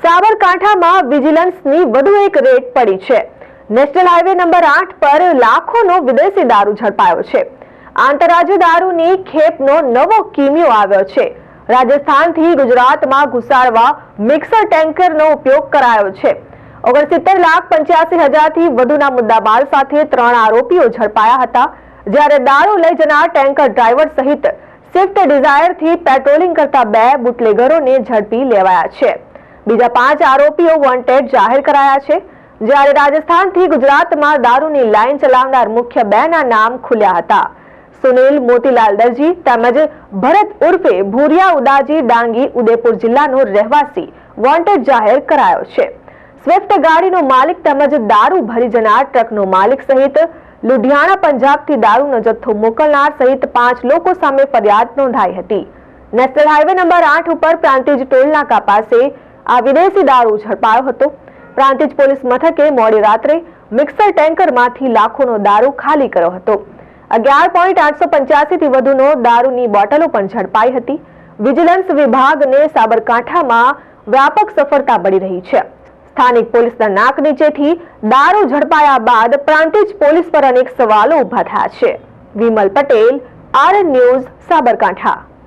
સાબરકાંઠામાં વિજિલન્સની વધુ એક રેડ પડી છે। નેશનલ હાઈવે નંબર 8 પર લાખોનો વિદેશી દારૂ ઝડપાયો છે। આંતરરાજ્ય દારૂની ખેપનો નવો કિમિયો આવ્યો છે। રાજસ્થાનથી ગુજરાતમાં ઘુસાડવા મિક્સર ટેન્કરનો ઉપયોગ કરાયો છે। 69,85,000 થી વધુના મુદ્દામાલ સાથે 3 આરોપીઓ ઝડપાયા હતા, જ્યારે દારૂ લઈ જનાર ટેન્કર ડ્રાઈવર સહિત સ્વિફ્ટ ડિઝાયરથી પેટ્રોલિંગ કરતા 2 બુટલેગરોને ઝડપી લેવાયા છે। બીજા 5 આરોપીઓ વોન્ટેડ જાહેર કરાયા છે, જ્યારે રાજસ્થાનથી ગુજરાતમાં દારૂની લાઈન ચલાવનાર મુખ્ય 2ના નામ ખુલ્યા હતા। સુનિલ મોતીલાલ દરજી તેમજ ભરત ઉર્ફે ભૂરિયા ઉદાજી ડાંગી ઉદયપુર જિલ્લાનો રહેવાસી વોન્ટેડ જાહેર કરાયો છે। સ્વિફ્ટ ગાડીનો માલિક તેમજ દારૂ ભરી જનાર ટ્રકનો માલિક સહિત લુધિયાણા પંજાબથી દારૂનો જથ્થો મોકલનાર સહિત 5 લોકો સામે ફરિયાદ નોંધાઈ હતી। નેશનલ હાઈવે નંબર 8 ઉપર પ્રાંતિજ ટોલનાકા પાસે આ વિદેશી દારૂ ઝડપાયો હતો। પ્રાંતિજ પોલીસ મથકે મોડી રાત્રે મિક્સર ટેન્કરમાંથી લાખોનો દારૂ ખાલી કર્યો હતો। 11.885 થી વધુનો દારૂની બોટલો પણ ઝડપાઈ હતી। વિજિલન્સ વિભાગને સાબરકાંઠામાં વ્યાપક સફળતા મળી રહી છે। સ્થાનિક પોલીસના નાક નીચેથી દારૂ ઝડપાયા બાદ પ્રાંતિજ પોલીસ પર અનેક સવાલો ઉભા થયા છે। Vimal Patel, RN news, Sabarkantha.